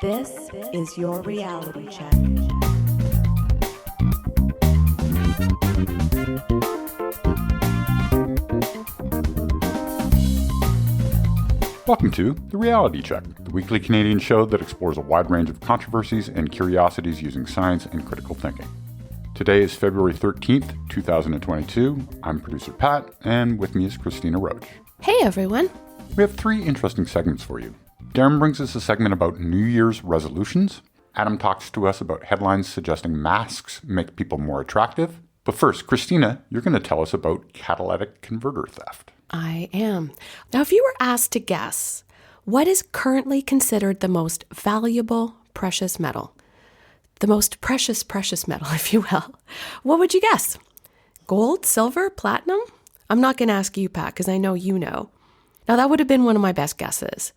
This is your reality check. Welcome to The Reality Check, the weekly Canadian show that explores a wide range of controversies and curiosities using science and critical thinking. Today is February 13th, 2022. I'm producer Pat, and with me is Cristina Roach. Hey everyone. We have three interesting segments for you. Darren brings us a segment about New Year's resolutions. Adam talks to us about headlines suggesting masks make people more attractive. But first, Cristina, you're going to tell us about catalytic converter theft. I am. Now, if you were asked to guess what is currently considered the most valuable precious metal, the most precious metal, if you will, what would you guess? Gold, silver, platinum? I'm not going to ask you, Pat, because I know you know. Now, that would have been one of my best guesses.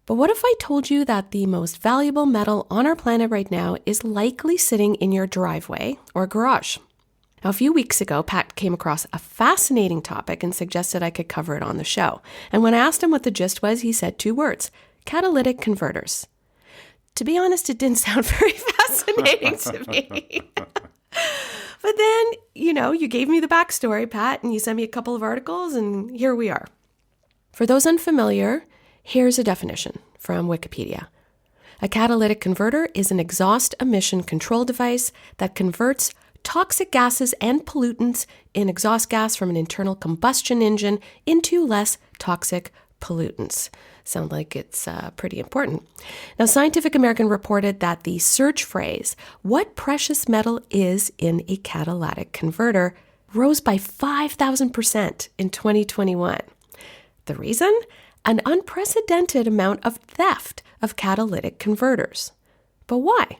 But what if I told you that the most valuable metal on our planet right now is likely sitting in your driveway or garage? Now, a few weeks ago, Pat came across a fascinating topic and suggested I could cover it on the show. And when I asked him what the gist was, he said two words: catalytic converters. To be honest, it didn't sound very fascinating to me. But then, you gave me the backstory, Pat, and you sent me a couple of articles, and here we are. For those unfamiliar, here's a definition from Wikipedia. A catalytic converter is an exhaust emission control device that converts toxic gases and pollutants in exhaust gas from an internal combustion engine into less toxic pollutants. Sound like it's pretty important. Now, Scientific American reported that the search phrase, "what precious metal is in a catalytic converter," rose by 5,000% in 2021. The reason? An unprecedented amount of theft of catalytic converters. But why?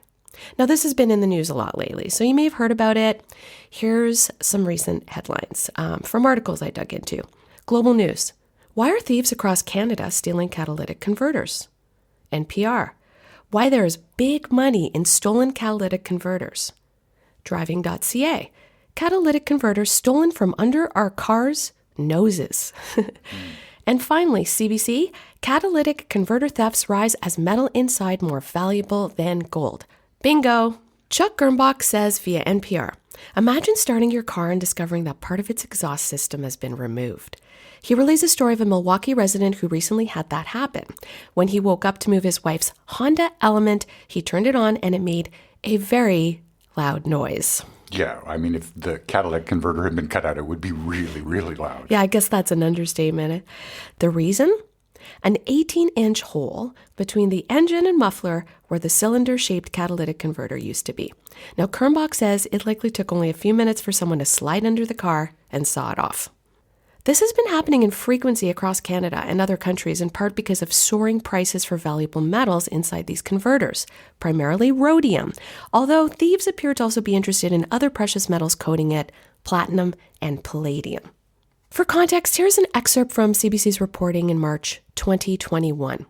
Now, this has been in the news a lot lately, so you may have heard about it. Here's some recent headlines from articles I dug into. Global News. Why are thieves across Canada stealing catalytic converters? NPR. Why there is big money in stolen catalytic converters. Driving.ca. Catalytic converters stolen from under our cars' noses. And finally, CBC. Catalytic converter thefts rise as metal inside more valuable than gold. Bingo! Chuck Girnbach says via NPR, imagine starting your car and discovering that part of its exhaust system has been removed. He relays a story of a Milwaukee resident who recently had that happen. When he woke up to move his wife's Honda Element, he turned it on and it made a very loud noise. Yeah, I mean, if the catalytic converter had been cut out, it would be really, really loud. Yeah, I guess that's an understatement. The reason? An 18-inch hole between the engine and muffler where the cylinder-shaped catalytic converter used to be. Now, Kernbach says it likely took only a few minutes for someone to slide under the car and saw it off. This has been happening in frequency across Canada and other countries, in part because of soaring prices for valuable metals inside these converters, primarily rhodium, although thieves appear to also be interested in other precious metals coating it, platinum and palladium. For context, here's an excerpt from CBC's reporting in March 2021.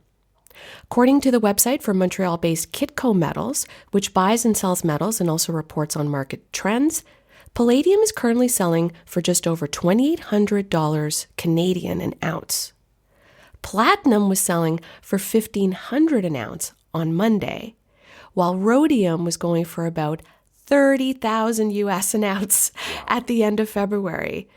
According to the website for Montreal-based Kitco Metals, which buys and sells metals and also reports on market trends, palladium is currently selling for just over $2,800 Canadian an ounce. Platinum was selling for $1,500 an ounce on Monday, while rhodium was going for about $30,000 US an ounce at the end of February.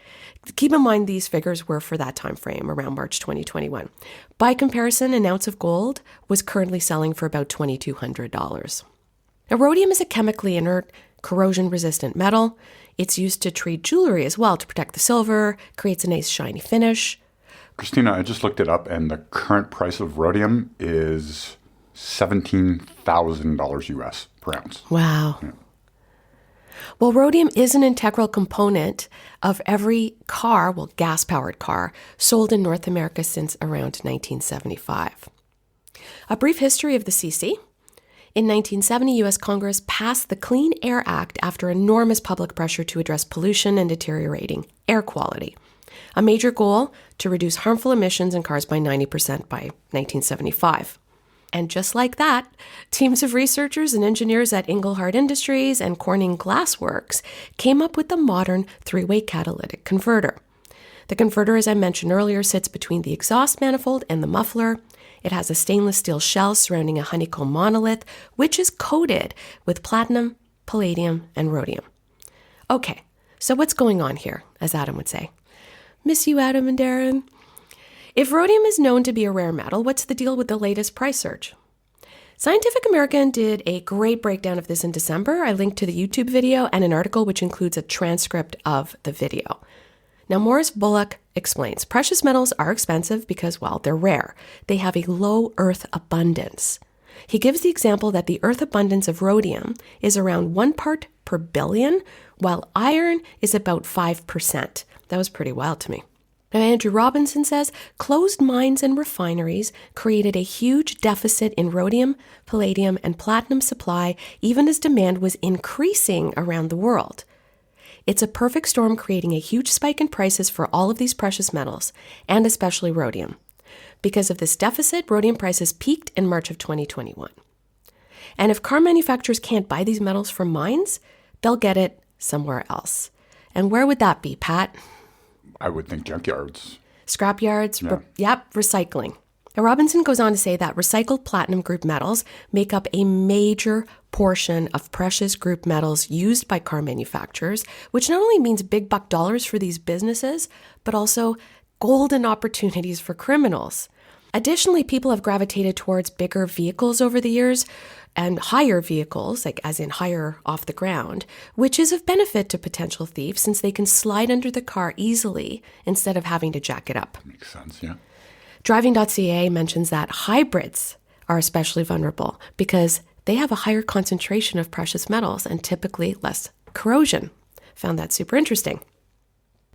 Keep in mind these figures were for that time frame, around March 2021. By comparison, an ounce of gold was currently selling for about $2,200. Now, rhodium is a chemically inert, corrosion-resistant metal. It's used to treat jewelry as well to protect the silver, creates a nice shiny finish. Christina, I just looked it up, and the current price of rhodium is $17,000 US per ounce. Wow. Yeah. Well, rhodium is an integral component of every car, gas-powered car, sold in North America since around 1975. A brief history of the CC. In 1970, U.S. Congress passed the Clean Air Act after enormous public pressure to address pollution and deteriorating air quality. A major goal to reduce harmful emissions in cars by 90% by 1975. And just like that, teams of researchers and engineers at Engelhard Industries and Corning Glass Works came up with the modern three-way catalytic converter. The converter, as I mentioned earlier, sits between the exhaust manifold and the muffler. It has a stainless steel shell surrounding a honeycomb monolith, which is coated with platinum, palladium, and rhodium. Okay, so what's going on here, as Adam would say? Miss you, Adam and Darren. If rhodium is known to be a rare metal, what's the deal with the latest price surge? Scientific American did a great breakdown of this in December. I linked to the YouTube video and an article which includes a transcript of the video. Now, Morris Bullock explains, precious metals are expensive because, well, they're rare. They have a low earth abundance. He gives the example that the earth abundance of rhodium is around 1 part per billion, while iron is about 5%. That was pretty wild to me. Now, Andrew Robinson says, closed mines and refineries created a huge deficit in rhodium, palladium, and platinum supply, even as demand was increasing around the world. It's a perfect storm, creating a huge spike in prices for all of these precious metals, and especially rhodium. Because of this deficit, rhodium prices peaked in March of 2021. And if car manufacturers can't buy these metals from mines, they'll get it somewhere else. And where would that be, Pat? I would think junkyards. Scrapyards, recycling. Now, Robinson goes on to say that recycled platinum group metals make up a major portion of precious group metals used by car manufacturers, which not only means big buck dollars for these businesses, but also golden opportunities for criminals. Additionally, people have gravitated towards bigger vehicles over the years and higher vehicles, like as in higher off the ground, which is of benefit to potential thieves since they can slide under the car easily instead of having to jack it up. Makes sense, yeah. Driving.ca mentions that hybrids are especially vulnerable because they have a higher concentration of precious metals and typically less corrosion. Found that super interesting.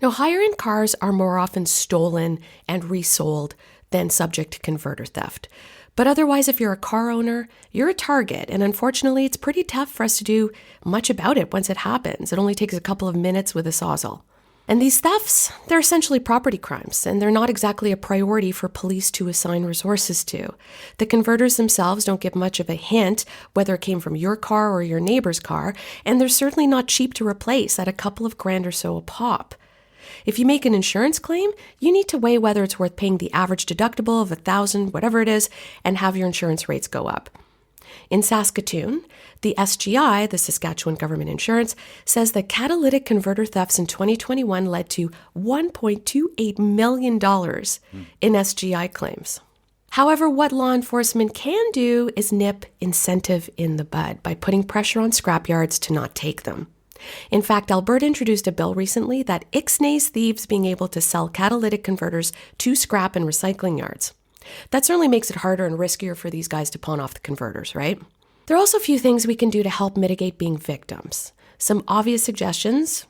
Now, higher-end cars are more often stolen and resold than subject to converter theft. But otherwise, if you're a car owner, you're a target. And unfortunately, it's pretty tough for us to do much about it once it happens. It only takes a couple of minutes with a Sawzall. And these thefts, they're essentially property crimes, and they're not exactly a priority for police to assign resources to. The converters themselves don't give much of a hint whether it came from your car or your neighbor's car, and they're certainly not cheap to replace at a couple of grand or so a pop. If you make an insurance claim, you need to weigh whether it's worth paying the average deductible of $1,000, whatever it is, and have your insurance rates go up. In Saskatoon, the SGI, the Saskatchewan Government Insurance, says that catalytic converter thefts in 2021 led to $1.28 million in SGI claims. However, what law enforcement can do is nip incentive in the bud by putting pressure on scrapyards to not take them. In fact, Alberta introduced a bill recently that ixnays thieves being able to sell catalytic converters to scrap and recycling yards. That certainly makes it harder and riskier for these guys to pawn off the converters, right? There are also a few things we can do to help mitigate being victims. Some obvious suggestions: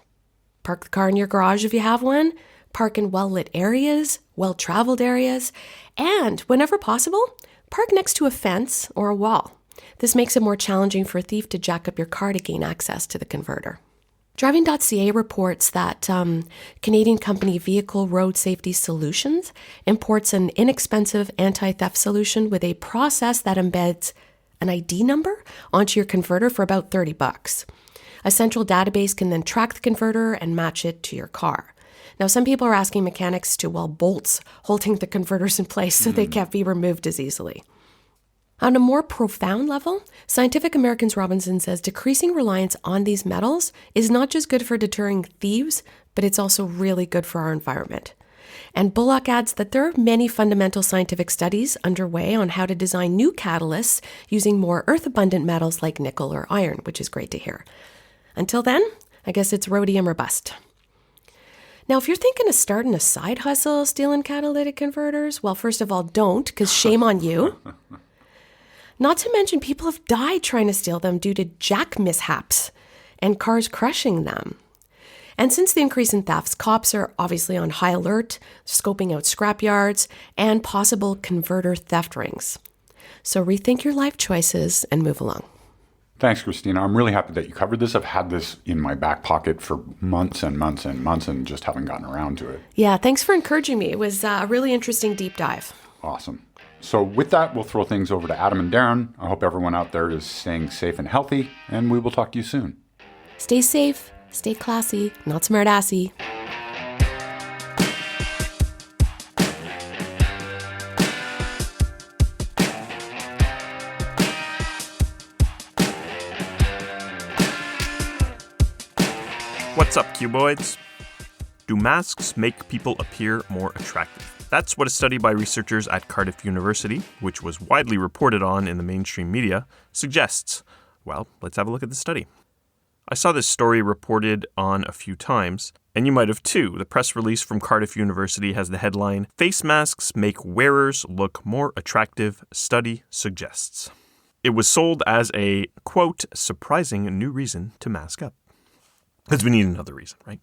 park the car in your garage if you have one, park in well-lit areas, well-traveled areas, and whenever possible, park next to a fence or a wall. This makes it more challenging for a thief to jack up your car to gain access to the converter. Driving.ca reports that Canadian company Vehicle Road Safety Solutions imports an inexpensive anti-theft solution with a process that embeds an ID number onto your converter for about $30. A central database can then track the converter and match it to your car. Now, some people are asking mechanics to weld bolts holding the converters in place so they can't be removed as easily. On a more profound level, Scientific American's Robinson says decreasing reliance on these metals is not just good for deterring thieves, but it's also really good for our environment. And Bullock adds that there are many fundamental scientific studies underway on how to design new catalysts using more earth-abundant metals like nickel or iron, which is great to hear. Until then, I guess it's rhodium or bust. Now, if you're thinking of starting a side hustle stealing catalytic converters, well, first of all, don't, because shame on you. Not to mention, people have died trying to steal them due to jack mishaps and cars crushing them. And since the increase in thefts, cops are obviously on high alert, scoping out scrapyards and possible converter theft rings. So rethink your life choices and move along. Thanks, Cristina. I'm really happy that you covered this. I've had this in my back pocket for months and months and months and just haven't gotten around to it. Yeah, thanks for encouraging me. It was a really interesting deep dive. Awesome. So with that, we'll throw things over to Adam and Darren. I hope everyone out there is staying safe and healthy, and we will talk to you soon. Stay safe, stay classy, not smart-assy. What's up, cuboids? Do masks make people appear more attractive? That's what a study by researchers at Cardiff University, which was widely reported on in the mainstream media, suggests. Well, let's have a look at the study. I saw this story reported on a few times, and you might have too. The press release from Cardiff University has the headline, "Face masks make wearers look more attractive, study suggests." It was sold as a, quote, surprising new reason to mask up. Because we need another reason, right?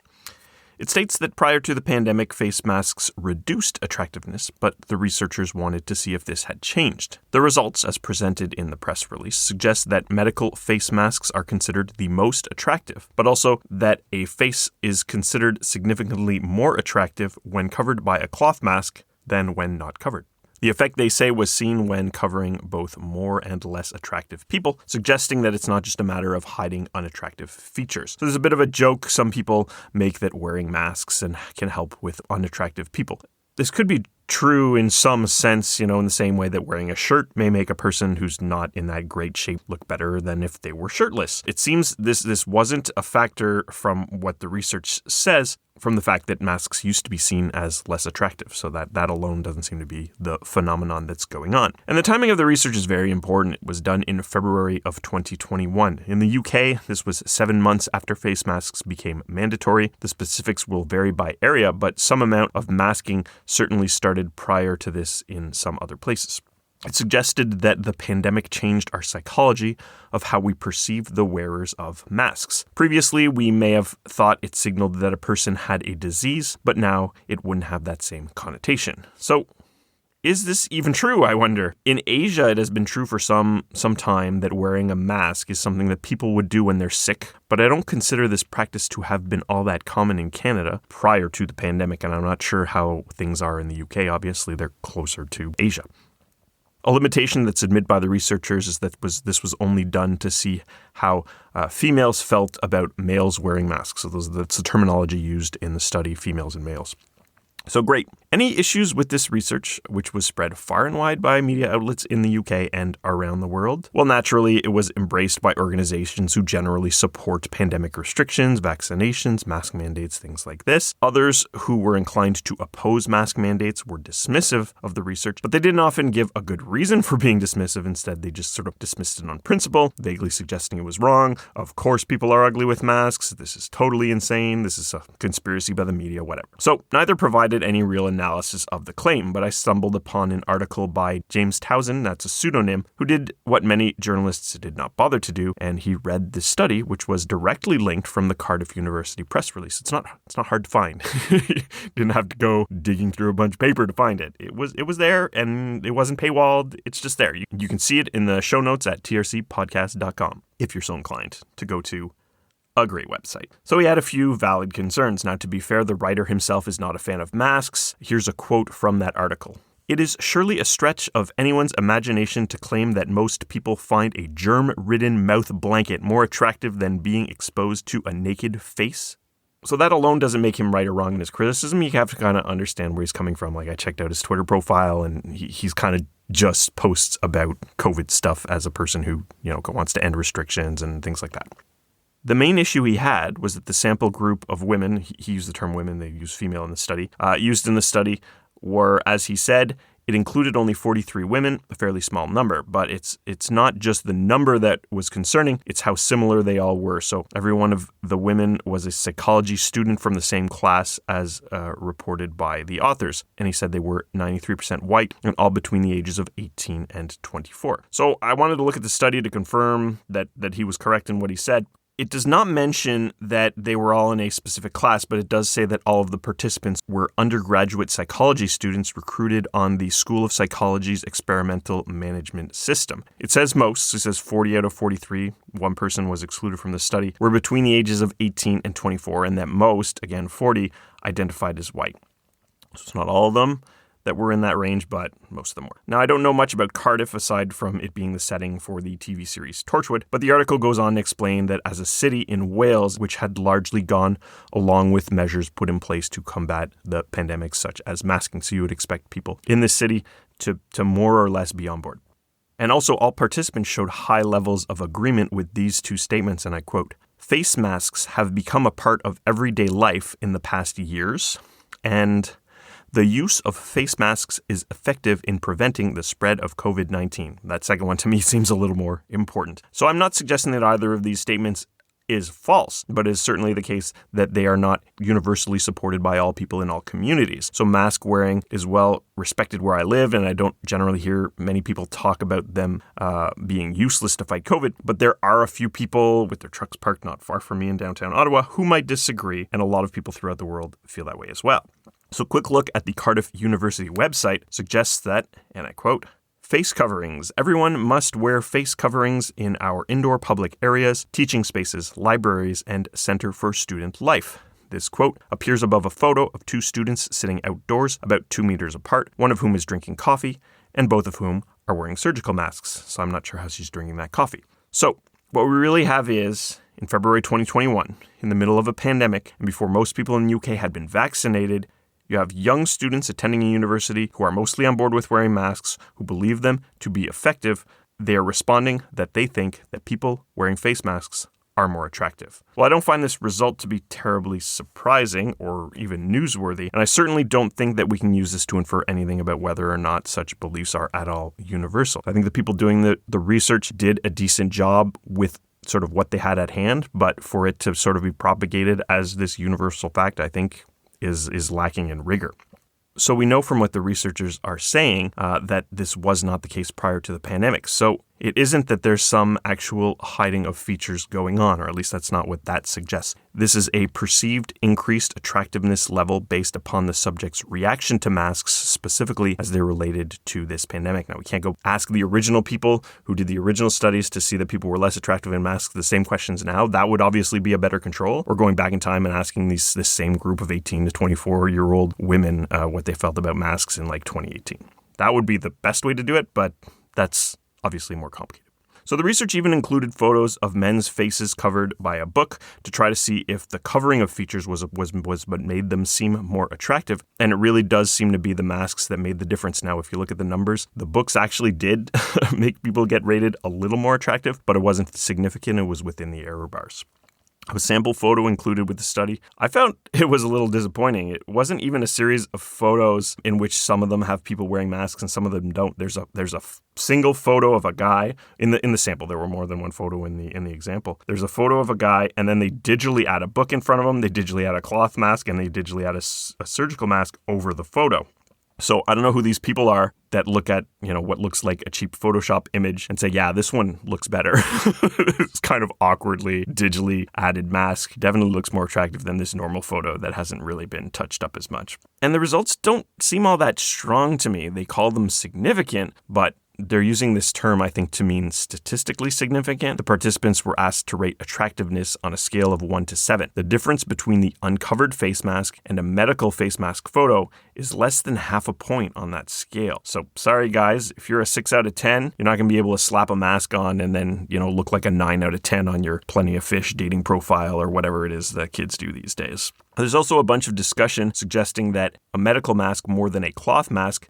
It states that prior to the pandemic, face masks reduced attractiveness, but the researchers wanted to see if this had changed. The results, as presented in the press release, suggest that medical face masks are considered the most attractive, but also that a face is considered significantly more attractive when covered by a cloth mask than when not covered. The effect, they say, was seen when covering both more and less attractive people, suggesting that it's not just a matter of hiding unattractive features. So there's a bit of a joke some people make that wearing masks can help with unattractive people. This could be true in some sense, in the same way that wearing a shirt may make a person who's not in that great shape look better than if they were shirtless. It seems this wasn't a factor from what the research says, from the fact that masks used to be seen as less attractive. So that alone doesn't seem to be the phenomenon that's going on. And the timing of the research is very important. It was done in February of 2021. In the UK, this was 7 months after face masks became mandatory. The specifics will vary by area, but some amount of masking certainly started prior to this in some other places. It suggested that the pandemic changed our psychology of how we perceive the wearers of masks. Previously, we may have thought it signaled that a person had a disease, but now it wouldn't have that same connotation. So, is this even true, I wonder? In Asia, it has been true for some time that wearing a mask is something that people would do when they're sick, but I don't consider this practice to have been all that common in Canada prior to the pandemic, and I'm not sure how things are in the UK. Obviously, they're closer to Asia. A limitation that's admitted by the researchers is that this was only done to see how females felt about males wearing masks. So that's the terminology used in the study, females and males. So great. Any issues with this research, which was spread far and wide by media outlets in the UK and around the world? Well, naturally, it was embraced by organizations who generally support pandemic restrictions, vaccinations, mask mandates, things like this. Others who were inclined to oppose mask mandates were dismissive of the research, but they didn't often give a good reason for being dismissive. Instead, they just sort of dismissed it on principle, vaguely suggesting it was wrong. Of course, people are ugly with masks. This is totally insane. This is a conspiracy by the media, whatever. So neither provided any real analysis of the claim, but I stumbled upon an article by James Towson, that's a pseudonym, who did what many journalists did not bother to do, and he read the study, which was directly linked from the Cardiff University press release. It's not hard to find. Didn't have to go digging through a bunch of paper to find it. It was there, and it wasn't paywalled. It's just there. You can see it in the show notes at trcpodcast.com if you're so inclined to go to a great website. So he had a few valid concerns. Now, to be fair, the writer himself is not a fan of masks. Here's a quote from that article. "It is surely a stretch of anyone's imagination to claim that most people find a germ-ridden mouth blanket more attractive than being exposed to a naked face." So that alone doesn't make him right or wrong in his criticism. You have to kind of understand where he's coming from. Like, I checked out his Twitter profile, and he's kind of just posts about COVID stuff as a person who, wants to end restrictions and things like that. The main issue he had was that the sample group of women, he used the term women, they used female in the study, used in the study were, as he said, it included only 43 women, a fairly small number, but it's not just the number that was concerning, it's how similar they all were. So every one of the women was a psychology student from the same class as reported by the authors. And he said they were 93% white and all between the ages of 18 and 24. So I wanted to look at the study to confirm that he was correct in what he said. It does not mention that they were all in a specific class, but it does say that all of the participants were undergraduate psychology students recruited on the School of Psychology's experimental management system. It says most, so it says 40 out of 43, one person was excluded from the study, were between the ages of 18 and 24, and that most, again 40, identified as white. So it's not all of them that were in that range, but most of them were. Now, I don't know much about Cardiff aside from it being the setting for the TV series Torchwood, but the article goes on to explain that as a city in Wales, which had largely gone along with measures put in place to combat the pandemic, such as masking, so you would expect people in this city to more or less be on board. And also, all participants showed high levels of agreement with these two statements, and I quote, face masks have become a part of everyday life in the past years, and the use of face masks is effective in preventing the spread of COVID-19. That second one to me seems a little more important. So I'm not suggesting that either of these statements is false, but it is certainly the case that they are not universally supported by all people in all communities. So mask wearing is well respected where I live, and I don't generally hear many people talk about them being useless to fight COVID, but there are a few people with their trucks parked not far from me in downtown Ottawa who might disagree, and a lot of people throughout the world feel that way as well. So a quick look at the Cardiff University website suggests that, and I quote, "Face coverings. Everyone must wear face coverings in our indoor public areas, teaching spaces, libraries, and Center for Student Life." This quote appears above a photo of two students sitting outdoors about 2 meters apart, one of whom is drinking coffee, and both of whom are wearing surgical masks. So I'm not sure how she's drinking that coffee. So what we really have is, in February 2021, in the middle of a pandemic, and before most people in the UK had been vaccinated, you have young students attending a university who are mostly on board with wearing masks, who believe them to be effective. They are responding that they think that people wearing face masks are more attractive. Well, I don't find this result to be terribly surprising or even newsworthy, and I certainly don't think that we can use this to infer anything about whether or not such beliefs are at all universal. I think the people doing the research did a decent job with sort of what they had at hand, but for it to sort of be propagated as this universal fact, I think is lacking in rigor. So we know from what the researchers are saying that this was not the case prior to the pandemic. So it isn't that there's some actual hiding of features going on, or at least that's not what that suggests. This is a perceived increased attractiveness level based upon the subject's reaction to masks, specifically as they're related to this pandemic. Now, we can't go ask the original people who did the original studies to see that people were less attractive in masks the same questions now. That would obviously be a better control. Or going back in time and asking this same group of 18 to 24-year-old women what they felt about masks in like 2018. That would be the best way to do it, but that's obviously more complicated. So the research even included photos of men's faces covered by a book to try to see if the covering of features was what made them seem more attractive. And it really does seem to be the masks that made the difference. Now, if you look at the numbers, the books actually did make people get rated a little more attractive, but it wasn't significant. It was within the error bars. A sample photo included with the study, I found it was a little disappointing. It wasn't even a series of photos in which some of them have people wearing masks and some of them don't. There's a single photo of a guy in the sample. There were more than one photo in the example. There's a photo of a guy, and then they digitally add a book in front of him. They digitally add a cloth mask, and they digitally add a surgical mask over the photo. So I don't know who these people are that look at, what looks like a cheap Photoshop image and say, yeah, this one looks better. It's kind of awkwardly digitally added mask. Definitely looks more attractive than this normal photo that hasn't really been touched up as much. And the results don't seem all that strong to me. They call them significant, but they're using this term, I think, to mean statistically significant. The participants were asked to rate attractiveness on a scale of 1 to 7. The difference between the uncovered face mask and a medical face mask photo is less than half a point on that scale. So sorry, guys, if you're a 6 out of 10, you're not going to be able to slap a mask on and then, look like a 9 out of 10 on your Plenty of Fish dating profile or whatever it is that kids do these days. There's also a bunch of discussion suggesting that a medical mask more than a cloth mask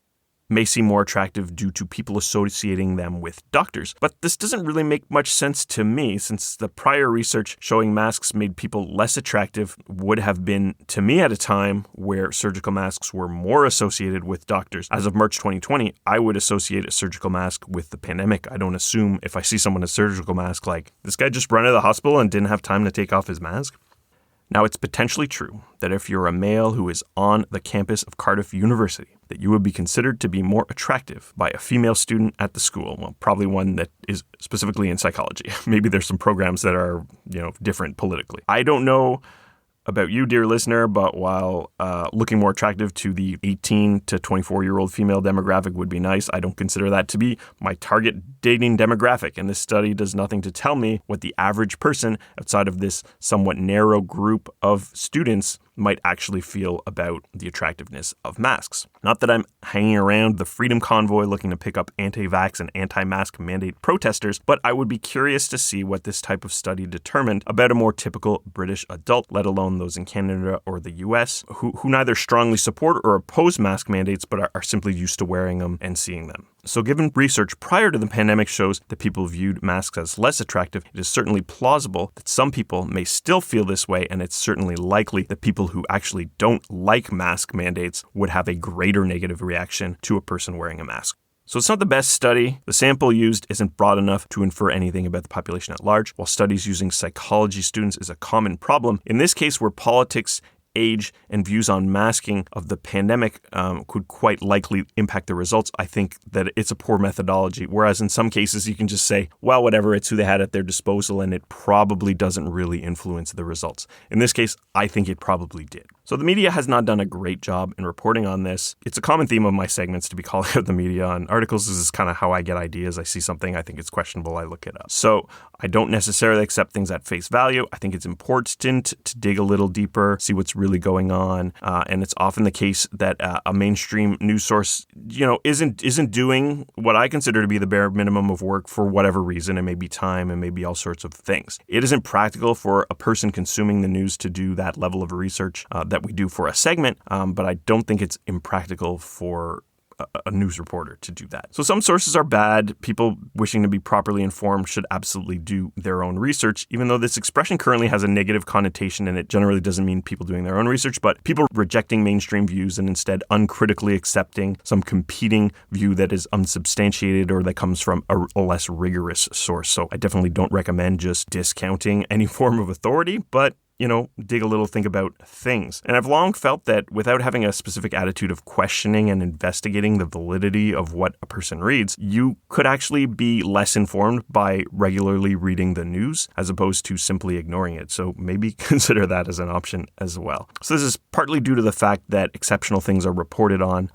may seem more attractive due to people associating them with doctors. But this doesn't really make much sense to me, since the prior research showing masks made people less attractive would have been, to me, at a time where surgical masks were more associated with doctors. As of March 2020, I would associate a surgical mask with the pandemic. I don't assume if I see someone in a surgical mask, like, this guy just ran out of the hospital and didn't have time to take off his mask. Now, it's potentially true that if you're a male who is on the campus of Cardiff University, that you would be considered to be more attractive by a female student at the school. Well, probably one that is specifically in psychology. Maybe there's some programs that are, different politically. I don't know about you, dear listener, but while looking more attractive to the 18 to 24-year-old female demographic would be nice, I don't consider that to be my target dating demographic. And this study does nothing to tell me what the average person outside of this somewhat narrow group of students might actually feel about the attractiveness of masks. Not that I'm hanging around the Freedom Convoy looking to pick up anti-vax and anti-mask mandate protesters, but I would be curious to see what this type of study determined about a more typical British adult, let alone those in Canada or the US, who neither strongly support or oppose mask mandates, but are simply used to wearing them and seeing them. So given research prior to the pandemic shows that people viewed masks as less attractive, it is certainly plausible that some people may still feel this way, and it's certainly likely that people who actually don't like mask mandates would have a greater negative reaction to a person wearing a mask. So it's not the best study. The sample used isn't broad enough to infer anything about the population at large, while studies using psychology students is a common problem. In this case, where politics, age, and views on masking of the pandemic could quite likely impact the results, I think that it's a poor methodology. Whereas in some cases, you can just say, well, whatever, it's who they had at their disposal, and it probably doesn't really influence the results. In this case, I think it probably did. So the media has not done a great job in reporting on this. It's a common theme of my segments to be calling out the media on articles. This is kind of how I get ideas. I see something, I think it's questionable, I look it up. So I don't necessarily accept things at face value. I think it's important to dig a little deeper, see what's really going on. And it's often the case that a mainstream news source, isn't doing what I consider to be the bare minimum of work for whatever reason. It may be time, and maybe all sorts of things. It isn't practical for a person consuming the news to do that level of research that we do for a segment, but I don't think it's impractical for a news reporter to do that. So some sources are bad. People wishing to be properly informed should absolutely do their own research, even though this expression currently has a negative connotation, and it generally doesn't mean people doing their own research, but people rejecting mainstream views and instead uncritically accepting some competing view that is unsubstantiated or that comes from a less rigorous source. So I definitely don't recommend just discounting any form of authority, but dig a little, think about things. And I've long felt that without having a specific attitude of questioning and investigating the validity of what a person reads, you could actually be less informed by regularly reading the news as opposed to simply ignoring it. So maybe consider that as an option as well. So this is partly due to the fact that exceptional things are reported on,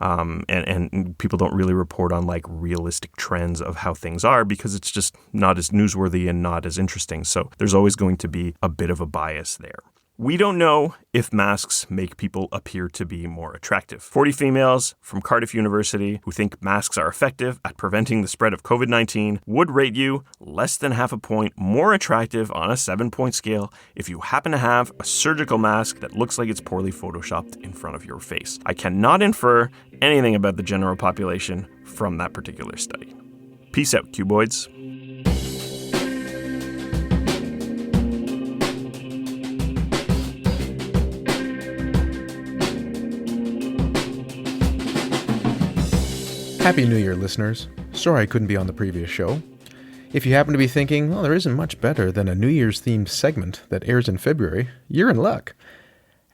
and people don't really report on like realistic trends of how things are because it's just not as newsworthy and not as interesting. So there's always going to be a bit of a bias there. We don't know if masks make people appear to be more attractive. 40 females from Cardiff University who think masks are effective at preventing the spread of COVID-19 would rate you less than half a point more attractive on a 7-point scale if you happen to have a surgical mask that looks like it's poorly photoshopped in front of your face. I cannot infer anything about the general population from that particular study. Peace out, cuboids. Happy New Year, listeners. Sorry I couldn't be on the previous show. If you happen to be thinking, well, there isn't much better than a New Year's themed segment that airs in February, you're in luck.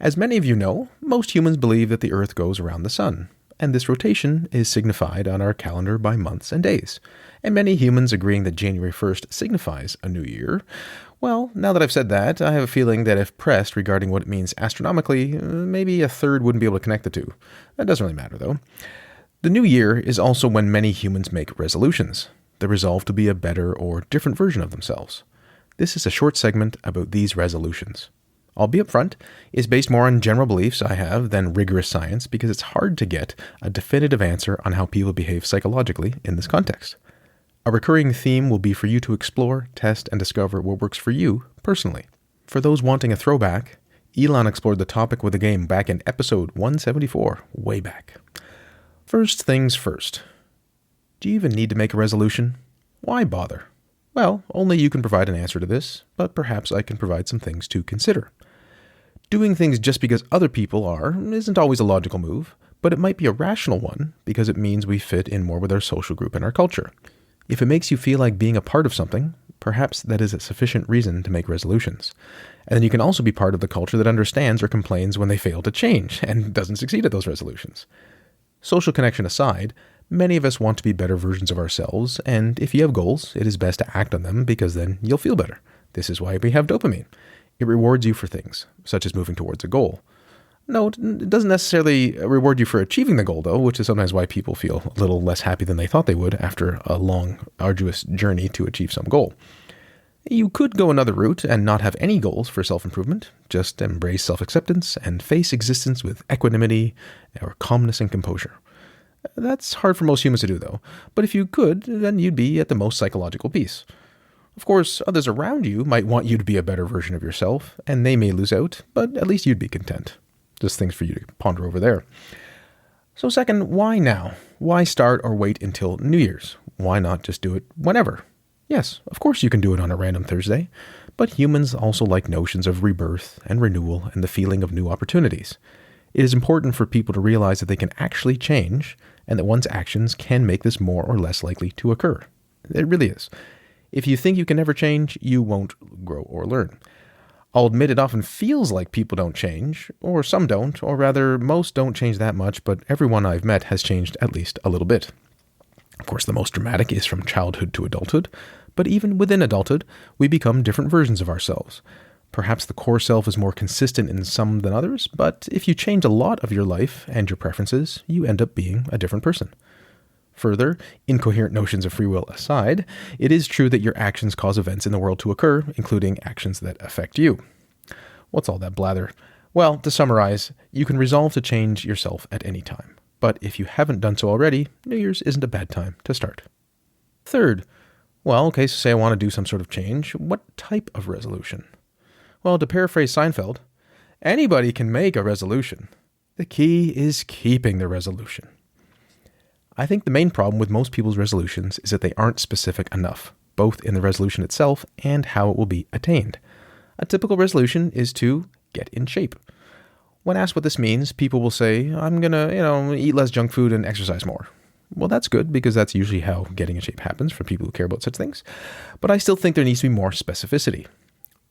As many of you know, most humans believe that the Earth goes around the sun, and this rotation is signified on our calendar by months and days. And many humans agreeing that January 1st signifies a new year. Well, now that I've said that, I have a feeling that if pressed regarding what it means astronomically, maybe a third wouldn't be able to connect the two. That doesn't really matter, though. The new year is also when many humans make resolutions. They resolve to be a better or different version of themselves. This is a short segment about these resolutions. I'll be upfront, it's based more on general beliefs I have than rigorous science because it's hard to get a definitive answer on how people behave psychologically in this context. A recurring theme will be for you to explore, test, and discover what works for you personally. For those wanting a throwback, Elon explored the topic with a game back in episode 174, way back. First things first. Do you even need to make a resolution? Why bother? Well, only you can provide an answer to this, but perhaps I can provide some things to consider. Doing things just because other people are isn't always a logical move, but it might be a rational one because it means we fit in more with our social group and our culture. If it makes you feel like being a part of something, perhaps that is a sufficient reason to make resolutions. And then you can also be part of the culture that understands or complains when they fail to change and doesn't succeed at those resolutions. Social connection aside, many of us want to be better versions of ourselves, and if you have goals, it is best to act on them because then you'll feel better. This is why we have dopamine. It rewards you for things, such as moving towards a goal. No, it doesn't necessarily reward you for achieving the goal, though, which is sometimes why people feel a little less happy than they thought they would after a long, arduous journey to achieve some goal. You could go another route and not have any goals for self-improvement, just embrace self-acceptance and face existence with equanimity or calmness and composure. That's hard for most humans to do, though, but if you could, then you'd be at the most psychological peace. Of course, others around you might want you to be a better version of yourself, and they may lose out, but at least you'd be content. Just things for you to ponder over there. So second, why now? Why start or wait until New Year's? Why not just do it whenever? Yes, of course you can do it on a random Thursday, but humans also like notions of rebirth and renewal and the feeling of new opportunities. It is important for people to realize that they can actually change and that one's actions can make this more or less likely to occur. It really is. If you think you can never change, you won't grow or learn. I'll admit it often feels like people don't change, or some don't, or rather most don't change that much, but everyone I've met has changed at least a little bit. Of course, the most dramatic is from childhood to adulthood, but even within adulthood, we become different versions of ourselves. Perhaps the core self is more consistent in some than others, but if you change a lot of your life and your preferences, you end up being a different person. Further, incoherent notions of free will aside, it is true that your actions cause events in the world to occur, including actions that affect you. What's all that blather? Well, to summarize, you can resolve to change yourself at any time. But if you haven't done so already, New Year's isn't a bad time to start. Third, so say I want to do some sort of change. What type of resolution? Well, to paraphrase Seinfeld, anybody can make a resolution. The key is keeping the resolution. I think the main problem with most people's resolutions is that they aren't specific enough, both in the resolution itself and how it will be attained. A typical resolution is to get in shape. When asked what this means, people will say, I'm going to, eat less junk food and exercise more. Well, that's good because that's usually how getting in shape happens for people who care about such things. But I still think there needs to be more specificity.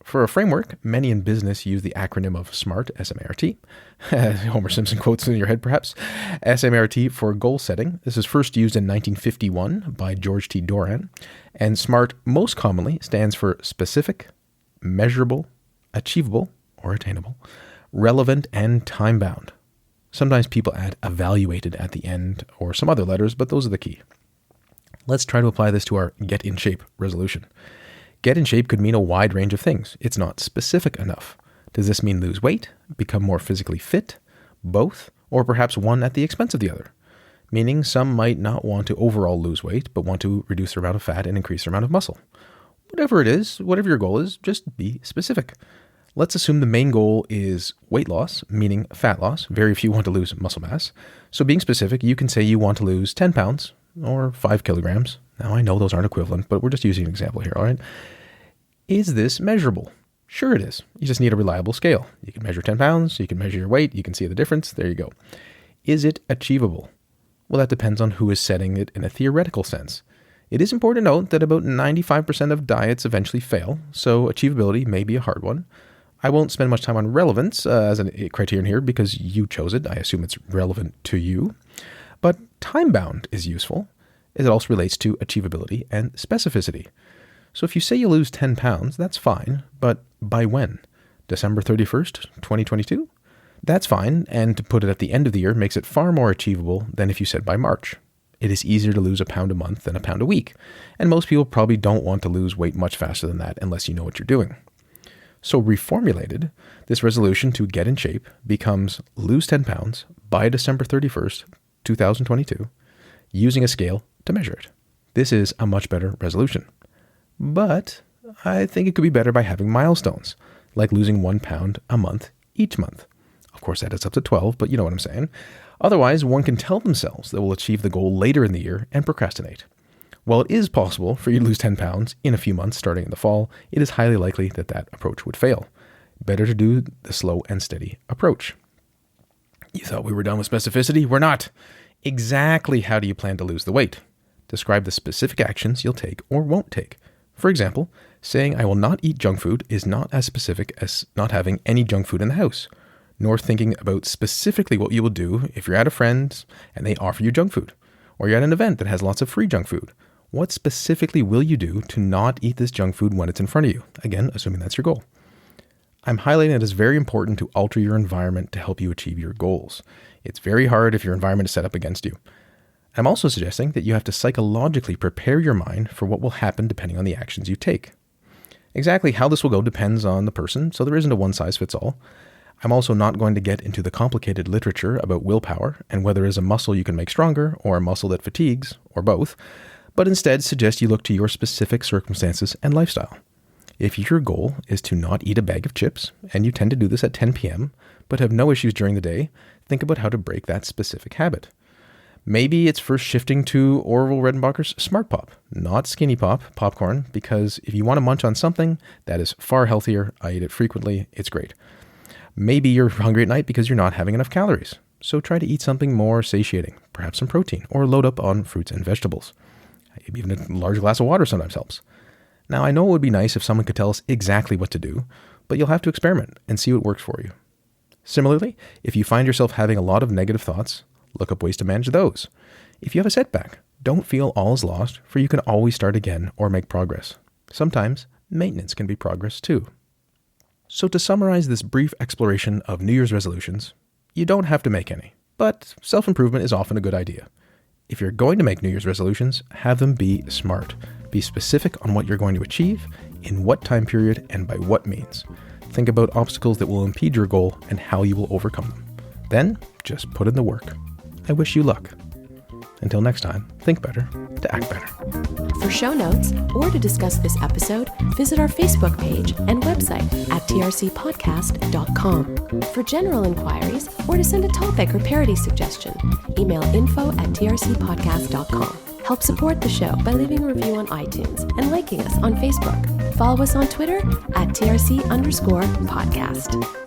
For a framework, many in business use the acronym of SMART, S-M-A-R-T. Homer Simpson quotes in your head, perhaps. S-M-A-R-T for goal setting. This was first used in 1951 by George T. Doran. And SMART most commonly stands for specific, measurable, achievable or attainable, relevant, and time-bound. Sometimes people add evaluated at the end or some other letters, but those are the key. Let's try to apply this to our get in shape resolution. Get in shape could mean a wide range of things. It's not specific enough. Does this mean lose weight, become more physically fit, both, or perhaps one at the expense of the other? Meaning some might not want to overall lose weight, but want to reduce their amount of fat and increase their amount of muscle. Whatever it is, whatever your goal is, just be specific. Let's assume the main goal is weight loss, meaning fat loss. Very few want to lose muscle mass. So being specific, you can say you want to lose 10 pounds or 5 kilograms. Now, I know those aren't equivalent, but we're just using an example here, all right? Is this measurable? Sure it is. You just need a reliable scale. You can measure 10 pounds, you can measure your weight, you can see the difference. There you go. Is it achievable? Well, that depends on who is setting it in a theoretical sense. It is important to note that about 95% of diets eventually fail, so achievability may be a hard one. I won't spend much time on relevance as a criterion here because you chose it. I assume it's relevant to you. But time-bound is useful, as it also relates to achievability and specificity. So if you say you lose 10 pounds, that's fine, but by when? December 31st, 2022? That's fine, and to put it at the end of the year makes it far more achievable than if you said by March. It is easier to lose a pound a month than a pound a week, and most people probably don't want to lose weight much faster than that unless you know what you're doing. So reformulated, this resolution to get in shape becomes lose 10 pounds by December 31st, 2022, using a scale to measure it. This is a much better resolution. But I think it could be better by having milestones, like losing 1 pound a month each month. Of course, that adds up to 12, but you know what I'm saying. Otherwise, one can tell themselves they will achieve the goal later in the year and procrastinate. While it is possible for you to lose 10 pounds in a few months starting in the fall, it is highly likely that that approach would fail. Better to do the slow and steady approach. You thought we were done with specificity? We're not. Exactly how do you plan to lose the weight? Describe the specific actions you'll take or won't take. For example, saying I will not eat junk food is not as specific as not having any junk food in the house, nor thinking about specifically what you will do if you're at a friend's and they offer you junk food, or you're at an event that has lots of free junk food. What specifically will you do to not eat this junk food when it's in front of you? Again, assuming that's your goal. I'm highlighting that it's very important to alter your environment to help you achieve your goals. It's very hard if your environment is set up against you. I'm also suggesting that you have to psychologically prepare your mind for what will happen depending on the actions you take. Exactly how this will go depends on the person, so there isn't a one-size-fits-all. I'm also not going to get into the complicated literature about willpower and whether it's a muscle you can make stronger or a muscle that fatigues, or both, but instead suggest you look to your specific circumstances and lifestyle. If your goal is to not eat a bag of chips, and you tend to do this at 10 p.m., but have no issues during the day, think about how to break that specific habit. Maybe it's first shifting to Orville Redenbacher's Smart Pop, not Skinny Pop popcorn, because if you want to munch on something, that is far healthier. I eat it frequently. It's great. Maybe you're hungry at night because you're not having enough calories. So try to eat something more satiating, perhaps some protein, or load up on fruits and vegetables. Even a large glass of water sometimes helps. Now, I know it would be nice if someone could tell us exactly what to do, but you'll have to experiment and see what works for you. Similarly, if you find yourself having a lot of negative thoughts, look up ways to manage those. If you have a setback, don't feel all is lost, for you can always start again or make progress. Sometimes, maintenance can be progress too. So to summarize this brief exploration of New Year's resolutions, you don't have to make any, but self-improvement is often a good idea. If you're going to make New Year's resolutions, have them be smart. Be specific on what you're going to achieve, in what time period, and by what means. Think about obstacles that will impede your goal and how you will overcome them. Then, just put in the work. I wish you luck. Until next time, think better to act better. For show notes or to discuss this episode, visit our Facebook page and website at trcpodcast.com. For general inquiries or to send a topic or parody suggestion, email info@trcpodcast.com. Help support the show by leaving a review on iTunes and liking us on Facebook. Follow us on Twitter @TRC_podcast.